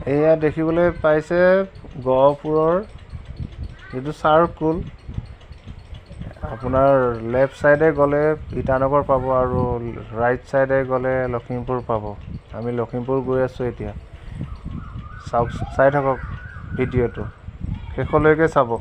এয়া দেখিবলৈ পাইছে গহপুৰৰ যিটো চাৰ্কুল আপোনাৰ লেফ্ট সাইডে গ'লে ইটানগৰ পাব আৰু ৰাইট সাইডে গ'লে লখিমপুৰ পাব আমি লখিমপুৰ গৈ আছো এতিয়া চাই থাকক ভিডিঅ'টো শেষলৈকে চাব